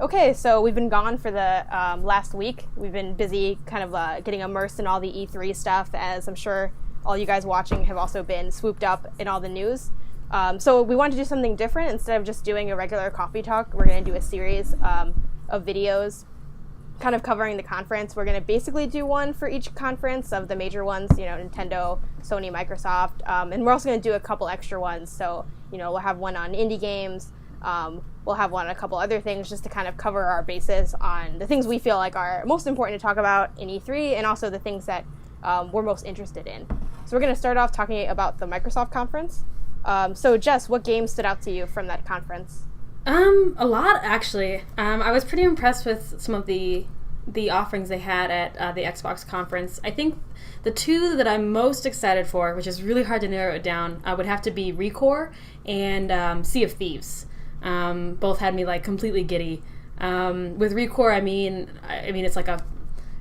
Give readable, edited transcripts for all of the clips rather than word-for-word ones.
Okay, so we've been gone for the last week. We've been busy kind of getting immersed in all the E3 stuff, as I'm sure all you guys watching have also been swooped up in all the news. So we wanted to do something different. Instead of just doing a regular coffee talk, we're going to do a series of videos kind of covering the conference. We're going to basically do one for each conference of the major ones, Nintendo, Sony, Microsoft, and we're also going to do a couple extra ones. So, we'll have one on indie games. We'll have one on a couple other things just to kind of cover our bases on the things we feel like are most important to talk about in E3 and also the things that we're most interested in. So we're going to start off talking about the Microsoft conference. So Jess, what games stood out to you from that conference? A lot, actually. I was pretty impressed with some of the offerings they had at the Xbox conference. I think the two that I'm most excited for, which is really hard to narrow it down, would have to be ReCore and Sea of Thieves. Both had me completely giddy. With ReCore, I mean, it's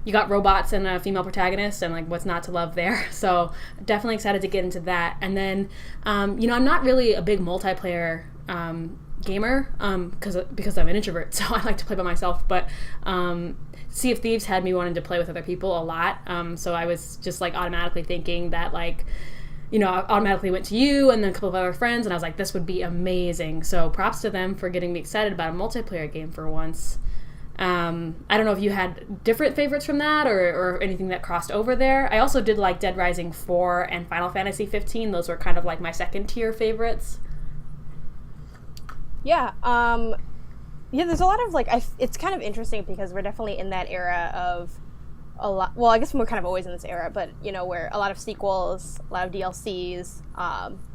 you got robots and a female protagonist, and what's not to love there. So definitely excited to get into that. And then, I'm not really a big multiplayer gamer because I'm an introvert, so I like to play by myself. But Sea of Thieves had me wanting to play with other people a lot. So I was just automatically thinking that I automatically went to you and then a couple of other friends, and I was like, this would be amazing. So props to them for getting me excited about a multiplayer game for once. I don't know if you had different favorites from that or anything that crossed over there. I also did like Dead Rising 4 and Final Fantasy 15. Those were kind of my second tier favorites. Yeah, there's a lot of it's kind of interesting because we're definitely in that era of a lot. Well, I guess we're kind of always in this era, but where a lot of sequels, a lot of DLCs,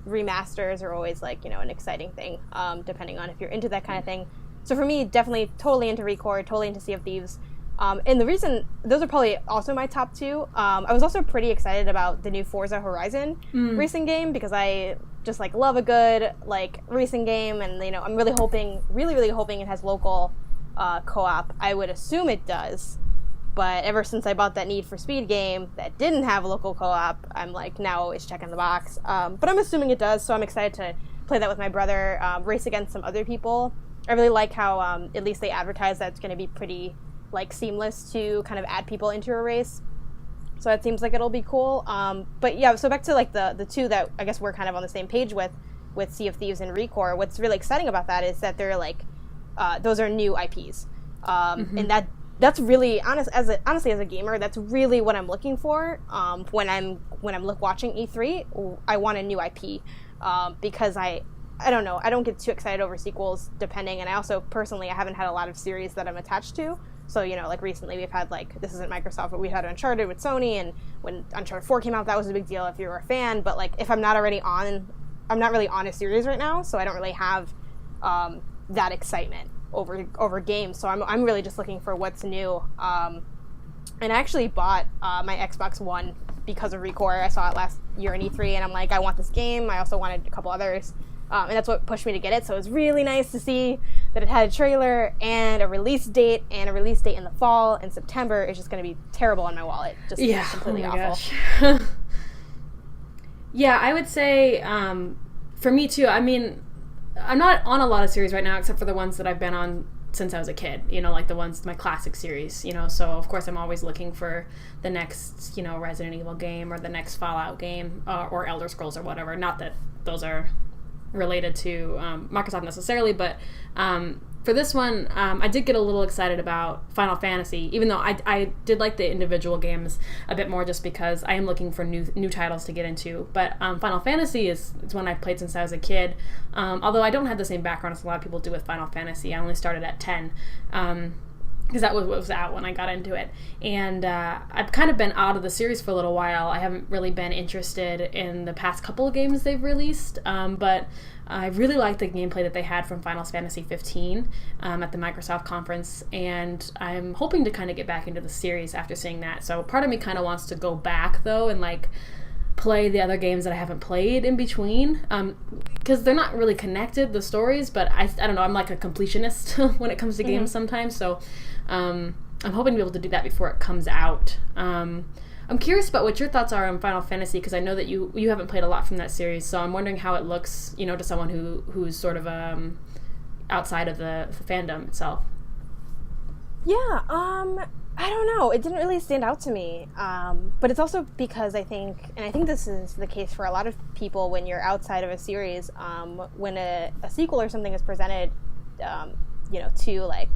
remasters are always an exciting thing, depending on if you're into that kind of thing. So for me, definitely totally into ReCore, totally into Sea of Thieves. And the reason, those are probably also my top two. I was also pretty excited about the new Forza Horizon racing game because I just love a good racing game, and I'm really hoping it has local co-op. I would assume it does, but ever since I bought that Need for Speed game that didn't have local co-op, I'm now always checking the box. But I'm assuming it does, so I'm excited to play that with my brother, race against some other people. I really like how at least they advertise that it's going to be pretty seamless to kind of add people into a race. So it seems like it'll be cool. But yeah, so back to the two that I guess we're kind of on the same page with Sea of Thieves and ReCore. What's really exciting about that is that they're those are new IPs. And that's really honestly as a gamer, that's really what I'm looking for when I'm watching E3. I want a new IP because I don't know, I don't get too excited over sequels depending, and I also personally I haven't had a lot of series that I'm attached to. So, recently we've had, this isn't Microsoft, but we had Uncharted with Sony, and when Uncharted 4 came out, that was a big deal if you were a fan. But, if I'm not really on a series right now, so I don't really have that excitement over games. So I'm really just looking for what's new. And I actually bought my Xbox One because of ReCore. I saw it last year in E3, and I'm like, I want this game. I also wanted a couple others. And that's what pushed me to get it. So it was really nice to see that it had a trailer and a release date in the fall. And September is just going to be terrible on my wallet. Just completely awful. Yeah, I would say for me too, I mean, I'm not on a lot of series right now except for the ones that I've been on since I was a kid, the ones, my classic series, so of course I'm always looking for the next, Resident Evil game or the next Fallout game or Elder Scrolls or whatever. Not that those are related to Microsoft necessarily, but for this one, I did get a little excited about Final Fantasy, even though I did like the individual games a bit more just because I am looking for new titles to get into. But Final Fantasy is one I've played since I was a kid, although I don't have the same background as a lot of people do with Final Fantasy. I only started at 10. Because that was what was out when I got into it. And I've kind of been out of the series for a little while. I haven't really been interested in the past couple of games they've released, but I really liked the gameplay that they had from Final Fantasy 15 at the Microsoft conference, and I'm hoping to kind of get back into the series after seeing that. So part of me kind of wants to go back, though, and play the other games that I haven't played in between, because they're not really connected, the stories, but I don't know, I'm a completionist when it comes to games sometimes, so I'm hoping to be able to do that before it comes out. I'm curious about what your thoughts are on Final Fantasy, because I know that you haven't played a lot from that series, so I'm wondering how it looks, to someone who's sort of outside of the fandom itself. Yeah, I don't know. It didn't really stand out to me. But it's also because I think, and I think this is the case for a lot of people when you're outside of a series, when a sequel or something is presented, to like,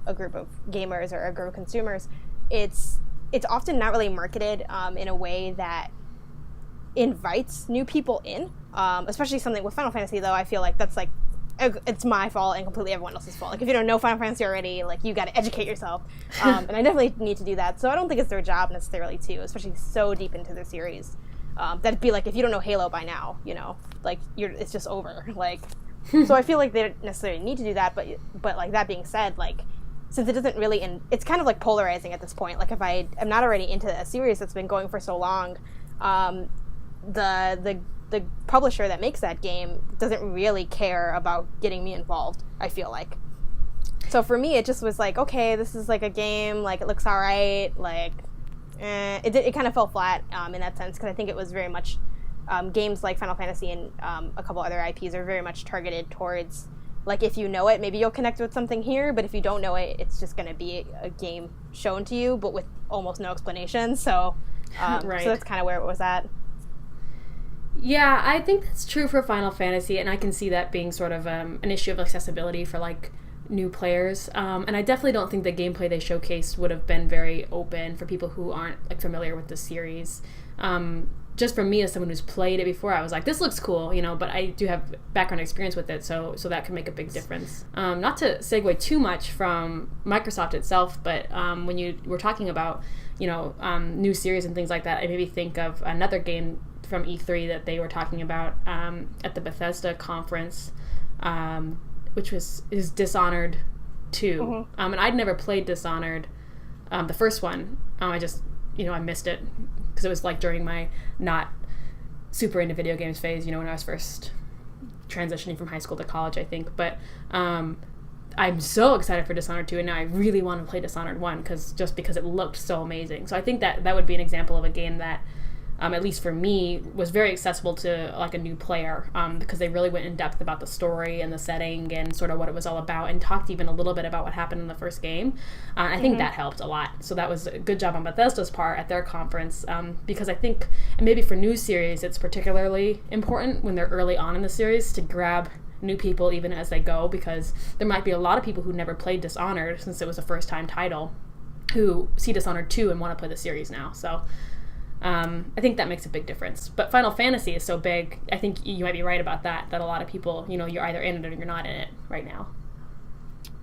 a group of gamers or a group of consumers, it's often not really marketed in a way that invites new people in, especially something with Final Fantasy, though. I feel like that's like it's my fault and completely everyone else's fault. Like, if you don't know Final Fantasy already, like, you got to educate yourself, and I definitely need to do that. So I don't think it's their job necessarily to, especially so deep into the series. That'd be like if you don't know Halo by now, like it's just over. Like, so I feel like they don't necessarily need to do that, but like that being said, like, since it doesn't really, it's kind of like polarizing at this point. Like, if I am not already into a series that's been going for so long, the publisher that makes that game doesn't really care about getting me involved, I feel like. So for me, it just was like, okay, this is like a game, like, it looks all right, like, it kind of fell flat in that sense, because I think it was very much, games like Final Fantasy and a couple other IPs are very much targeted towards, like, if you know it, maybe you'll connect with something here, but if you don't know it, it's just going to be a game shown to you, but with almost no explanation, so, right. So that's kind of where it was at. Yeah, I think that's true for Final Fantasy, and I can see that being sort of an issue of accessibility for, like, new players. And I definitely don't think the gameplay they showcased would have been very open for people who aren't, like, familiar with the series. Just for me as someone who's played it before, I was like, this looks cool, but I do have background experience with it, so that can make a big difference. Not to segue too much from Microsoft itself, but when you were talking about, new series and things like that, I maybe think of another game from E3 that they were talking about at the Bethesda conference, which is Dishonored 2. Mm-hmm. And I'd never played Dishonored, the first one. I just, I missed it because it was like during my not super into video games phase, when I was first transitioning from high school to college, I think. But I'm so excited for Dishonored 2, and now I really want to play Dishonored 1 because it looked so amazing. So I think that would be an example of a game that, at least for me, was very accessible to, like, a new player, because they really went in depth about the story and the setting and sort of what it was all about, and talked even a little bit about what happened in the first game. I think that helped a lot. So that was a good job on Bethesda's part at their conference, because I think, and maybe for new series, it's particularly important when they're early on in the series to grab new people even as they go, because there might be a lot of people who never played Dishonored since it was a first-time title who see Dishonored 2 and want to play the series now. So I think that makes a big difference. But Final Fantasy is so big, I think you might be right about that a lot of people, you're either in it or you're not in it right now.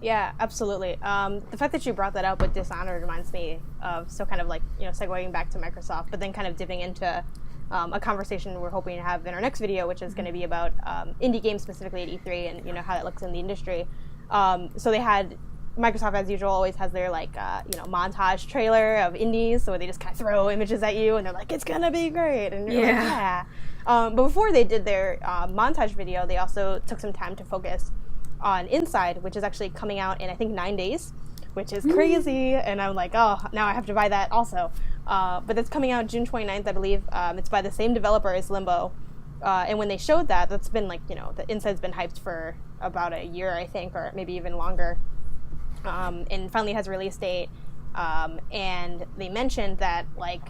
Yeah, absolutely. The fact that you brought that up with Dishonored reminds me of, so kind of like, segueing back to Microsoft, but then kind of dipping into a conversation we're hoping to have in our next video, which is going to be about indie games specifically at E3 and, how that looks in the industry. So they had Microsoft, as usual, always has their, like, montage trailer of indies, so they just kind of throw images at you, and they're like, it's gonna be great, and you're like, yeah. But before they did their montage video, they also took some time to focus on Inside, which is actually coming out in, I think, 9 days, which is crazy, and I'm like, oh, now I have to buy that also. But it's coming out June 29th, I believe. It's by the same developer as Limbo. And when they showed that, that's been, like, the Inside's been hyped for about a year, I think, or maybe even longer. And finally has a release date, and they mentioned that, like,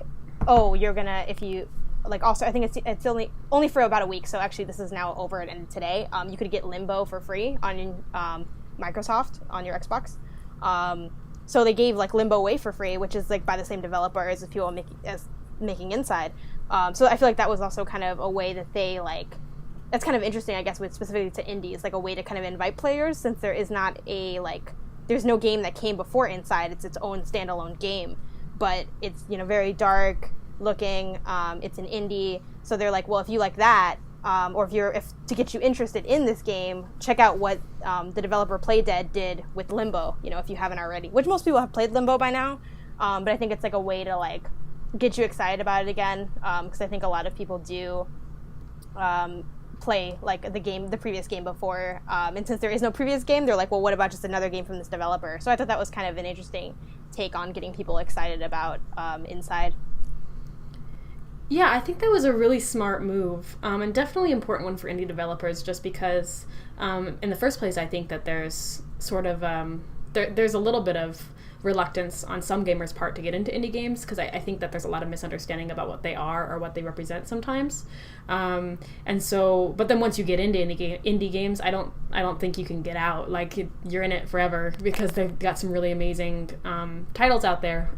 oh, you're gonna, if you, like, also, I think it's only for about a week, so actually this is now over and today, you could get Limbo for free on Microsoft, on your Xbox. So they gave, like, Limbo away for free, which is, like, by the same developer as people making Inside. So I feel like that was also kind of a way that they, like, that's kind of interesting, I guess, with specifically to indies, like a way to kind of invite players, since there is not a, like, there's no game that came before Inside. It's its own standalone game, but it's, very dark looking. It's an indie, so they're like, well, if you like that, or if to get you interested in this game, check out what the developer Playdead did with Limbo. If you haven't already, which most people have played Limbo by now, but I think it's like a way to, like, get you excited about it again, because I think a lot of people do play, like, the previous game before, and since there is no previous game, they're like, well, what about just another game from this developer? So I thought that was kind of an interesting take on getting people excited about Inside. Yeah, I think that was a really smart move, and definitely important one for indie developers, just because in the first place, I think that there's sort of there's a little bit of reluctance on some gamers' part to get into indie games, because I think that there's a lot of misunderstanding about what they are or what they represent sometimes. And so, but then once you get into indie games, I don't think you can get out. Like, you're in it forever, because they've got some really amazing titles out there.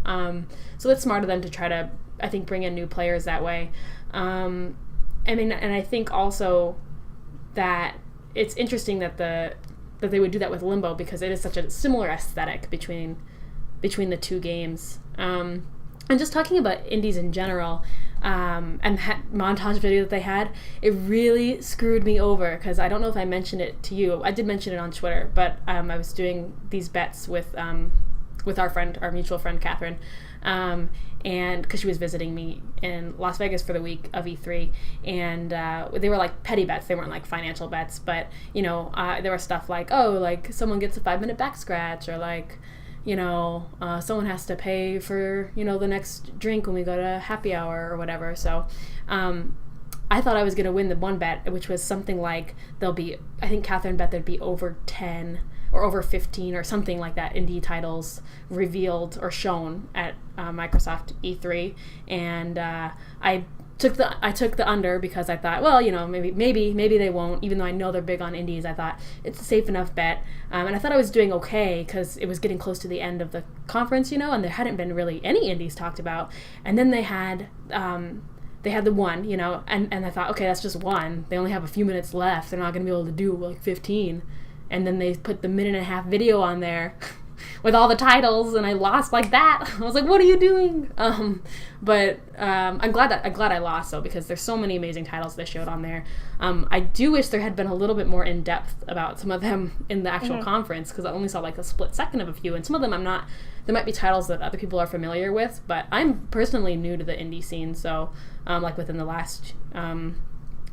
So it's smart of them to try to, I think, bring in new players that way. I mean, and I think also that it's interesting that they would do that with Limbo, because it is such a similar aesthetic between the two games. And just talking about indies in general, and that montage video that they had, it really screwed me over, because I don't know if I mentioned it to you. I did mention it on Twitter, but I was doing these bets with our mutual friend Catherine, and because she was visiting me in Las Vegas for the week of E3, and they were like petty bets. They weren't like financial bets, but there was stuff like, like someone gets a 5-minute back scratch, or like, someone has to pay for, the next drink when we go to happy hour or whatever. So I thought I was going to win the one bet, which was something like I think Catherine bet there'd be over 10 or over 15 or something like that indie titles revealed or shown at Microsoft E3. And I took the under, because I thought, well, maybe they won't, even though I know they're big on indies. I thought it's a safe enough bet, and I thought I was doing okay, because it was getting close to the end of the conference, and there hadn't been really any indies talked about. And then they had the one, and I thought, okay, that's just one. They only have a few minutes left. They're not going to be able to do like 15. And then they put the 1.5-minute video on there with all the titles, and I lost like that. I was like, what are you doing? But I'm glad I lost, though, because there's so many amazing titles they showed on there. I do wish there had been a little bit more in depth about some of them in the actual conference, because I only saw like a split second of a few, and some of them there might be titles that other people are familiar with, but I'm personally new to the indie scene, so like within the last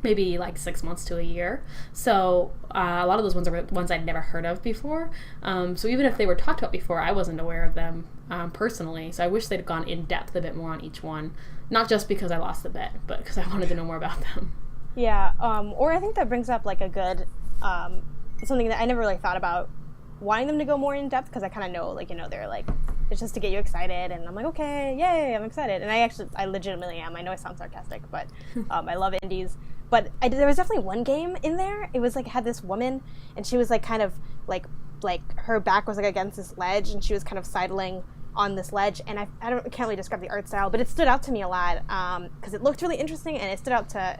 maybe like 6 months to a year. So a lot of those ones are ones I'd never heard of before. So even if they were talked about before, I wasn't aware of them personally. So I wish they'd gone in depth a bit more on each one. Not just because I lost the bet, but because I wanted to know more about them. Yeah, or I think that brings up like a good, something that I never really thought about, wanting them to go more in depth, because I kind of know, like, they're like, it's just to get you excited, and I'm like, okay, yay, I'm excited. And I legitimately am. I know I sound sarcastic, but I love indies. But there was definitely one game in there. It was like, had this woman, and she was like kind of like her back was like against this ledge, and she was kind of sidling on this ledge. And I can't really describe the art style, but it stood out to me a lot, because it looked really interesting, and it stood out to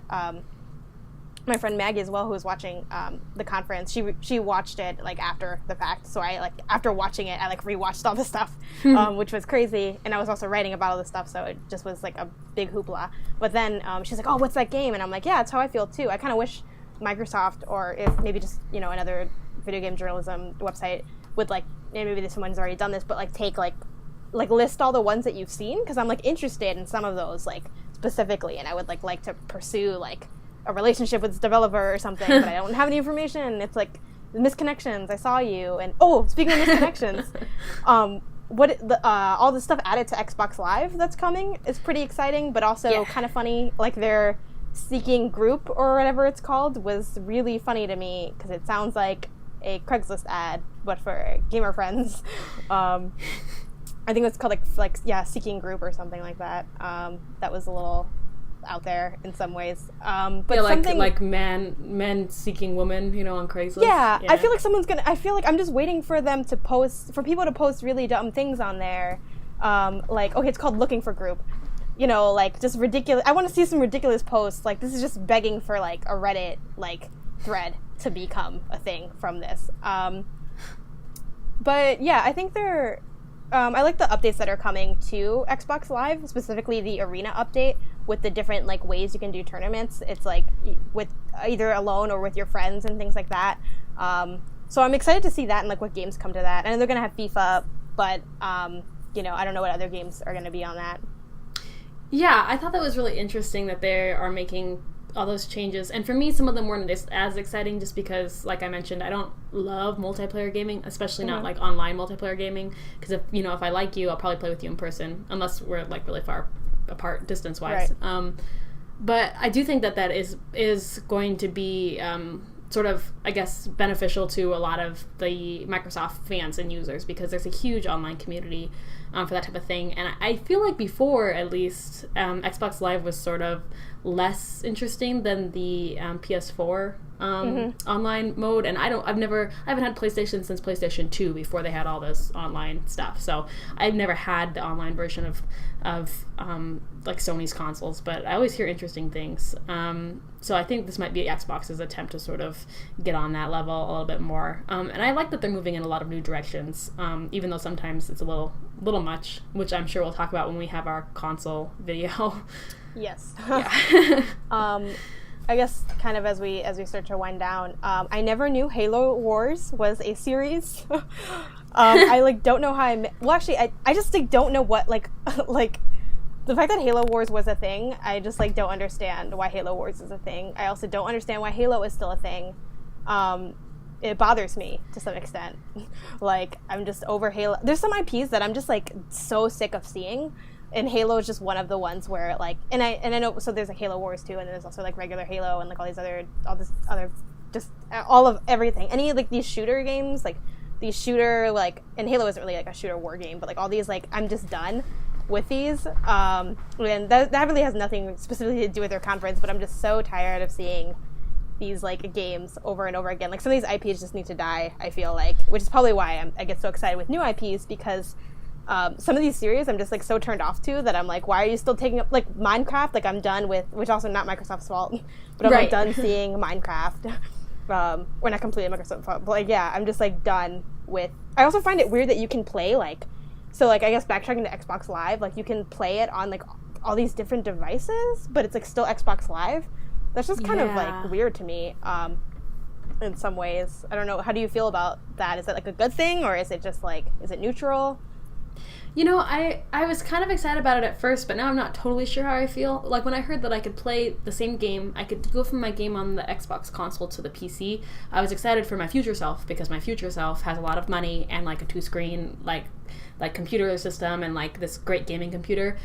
my friend Maggie as well, who was watching the conference. She watched it like after the fact, so after watching it, I rewatched all the stuff, which was crazy. And I was also writing about all the stuff, so it just was like a big hoopla. But then she's like, "Oh, what's that game?" And I'm like, "Yeah, that's how I feel too." I kind of wish Microsoft, or if maybe just another video game journalism website would maybe someone's already done this, but take list all the ones that you've seen, because I'm interested in some of those specifically, and I would like to pursue a relationship with this developer or something, but I don't have any information. It's misconnections. I saw you, and speaking of misconnections, all the stuff added to Xbox Live that's coming is pretty exciting, but also kind of funny. Their Seeking Group or whatever it's called was really funny to me, because it sounds like a Craigslist ad, but for gamer friends. I think it's called Seeking Group or something like that. That was a little out there in some ways, but something like men seeking women, on Craigslist. Yeah, I feel like I'm just waiting for people to post really dumb things on there, okay, it's called Looking for Group, just ridiculous. I want to see some ridiculous posts. This is just begging for a Reddit thread to become a thing from this. But yeah, I think I like the updates that are coming to Xbox Live, specifically the Arena update with the different ways you can do tournaments. It's with either alone or with your friends and things like that. So I'm excited to see that and what games come to that. I know they're gonna have FIFA, but I don't know what other games are gonna be on that. Yeah, I thought that was really interesting that they are making all those changes. And for me, some of them weren't as exciting, just because, like I mentioned, I don't love multiplayer gaming, especially not online multiplayer gaming. Because if I like you, I'll probably play with you in person, unless we're really far apart distance-wise. Right. But I do think that is going to be sort of, I guess, beneficial to a lot of the Microsoft fans and users, because there's a huge online community for that type of thing. And I feel like before, at least, Xbox Live was sort of less interesting than the PS4 online mode. And I haven't had PlayStation since PlayStation 2, before they had all this online stuff. So I've never had the online version of like Sony's consoles, but I always hear interesting things. So I think this might be Xbox's attempt to sort of get on that level a little bit more. And I like that they're moving in a lot of new directions, even though sometimes it's a little much, which I'm sure we'll talk about when we have our console video. Yes. Yeah. I guess kind of as we start to wind down, I never knew Halo Wars was a series. I like don't know how I just like don't know what like the fact that Halo Wars was a thing. I just like don't understand why Halo Wars is a thing. I also don't understand why Halo is still a thing. It bothers me to some extent. Like, I'm just over Halo. There's some IPs that I'm just like so sick of seeing. And Halo is just one of the ones where like, and I know, so there's like Halo Wars 2, and then there's also like regular Halo and like all this other, just all of everything. Any like these shooter games, like these shooter, like, and Halo isn't really like a shooter war game, but like all these, like, I'm just done with these. And that really has nothing specifically to do with their conference, but I'm just so tired of seeing these like games over and over again. Like, some of these IPs just need to die, I feel like, which is probably why I get so excited with new IPs, because some of these series I'm just like so turned off to that I'm like, why are you still taking up like Minecraft? Like, I'm done with, which also not Microsoft's fault, but I'm like done seeing Minecraft. Or not completely Microsoft's fault, but like, yeah, I'm just like done with. I also find it weird that you can play like, so like I guess backtracking to Xbox Live, like you can play it on like all these different devices, but it's like still Xbox Live. That's just kind of like weird to me. In some ways, I don't know. How do you feel about that? Is that like a good thing, or is it just like, is it neutral? You know, I was kind of excited about it at first, but now I'm not totally sure how I feel. Like, when I heard that I could play the same game, I could go from my game on the Xbox console to the PC, I was excited for my future self, because my future self has a lot of money and, like, a 2-screen, like computer system and, like, this great gaming computer.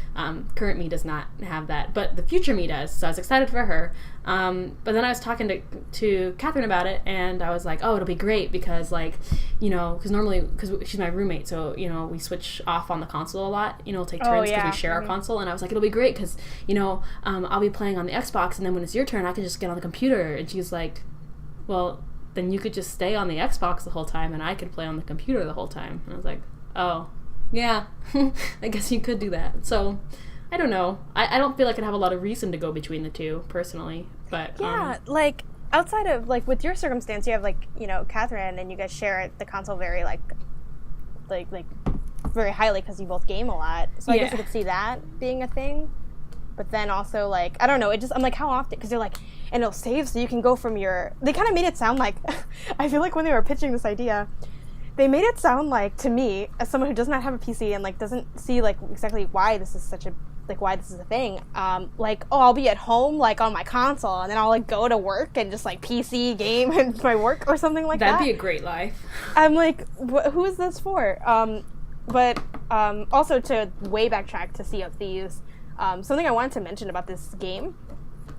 Current me does not have that, but the future me does, so I was excited for her. But then I was talking to Catherine about it, and I was like, oh, it'll be great, because, like, you know, because she's my roommate, so, you know, we switch off on the console a lot, you know, we'll take turns because we share our console, and I was like, it'll be great, because, you know, I'll be playing on the Xbox, and then when it's your turn, I can just get on the computer. And she's like, well, then you could just stay on the Xbox the whole time, and I could play on the computer the whole time. And I was like, oh, yeah, I guess you could do that. So, I don't know. I don't feel like I'd have a lot of reason to go between the two, personally. But yeah, like, outside of, like, with your circumstance, you have, like, you know, Catherine, and you guys share the console very, like very highly because you both game a lot. So I guess I could see that being a thing. But then also, like, I don't know, it just, I'm like, how often? Because they're like, and it'll save so you can go from your, they kind of made it sound like, I feel like when they were pitching this idea, they made it sound like, to me, as someone who does not have a PC and, like, doesn't see, like, exactly why this is such a, like, why this is a thing, like, oh, I'll be at home, like, on my console, and then I'll, like, go to work and just, like, PC game and my work or something like that. That'd be a great life. I'm like, who is this for? But also to way backtrack to Sea of Thieves, something I wanted to mention about this game,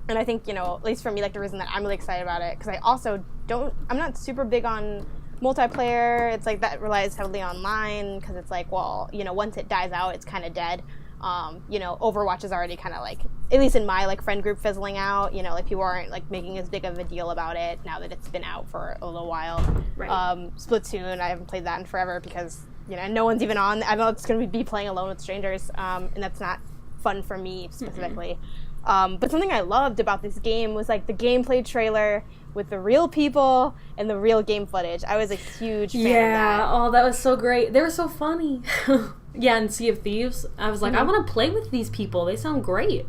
and I think, you know, at least for me, like, the reason that I'm really excited about it, because I also I'm not super big on multiplayer. It's like that relies heavily online, because it's like, well, you know, once it dies out, it's kind of dead. You know, Overwatch is already kind of like, at least in my like friend group, fizzling out. You know, like people aren't like making as big of a deal about it now that it's been out for a little while. Right. Splatoon, I haven't played that in forever because, you know, no one's even on. I know it's going to be playing alone with strangers, and that's not fun for me specifically. But something I loved about this game was like the gameplay trailer with the real people and the real game footage. I was a huge fan of that. Yeah, oh, that was so great. They were so funny. Yeah, and Sea of Thieves, I was like, I want to play with these people. They sound great.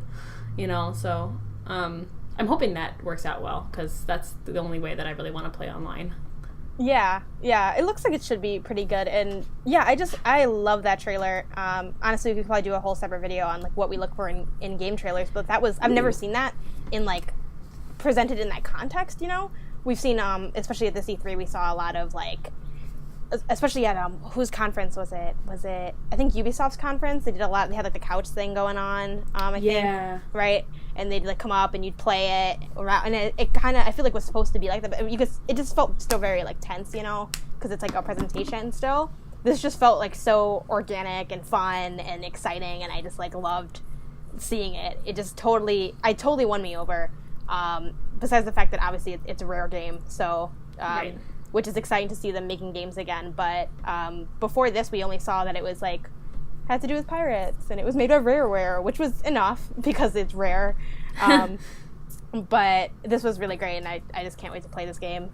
You know, so I'm hoping that works out well, because that's the only way that I really want to play online. Yeah, it looks like it should be pretty good, and yeah, I love that trailer. Honestly, we could probably do a whole separate video on like what we look for in game trailers, but that was, I've never seen that in like presented in that context, you know? We've seen, especially at the C3, we saw a lot of like especially at whose conference was it? I think Ubisoft's conference. They did a lot. They had like the couch thing going on. I think, right? And they'd like come up and you'd play it around, and it kind of, I feel like, was supposed to be like that, but it just felt still very like tense, you know, because it's like a presentation still. This just felt like so organic and fun and exciting, and I just like loved seeing it. It just totally won me over. Besides the fact that obviously it's a Rare game, so right. Which is exciting to see them making games again. But before this, we only saw that it was like had to do with pirates, and it was made by Rareware, which was enough because it's Rare. But this was really great, and I just can't wait to play this game.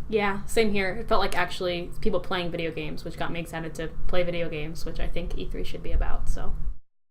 Yeah, same here. It felt like actually people playing video games, which got me excited to play video games, which I think E3 should be about. So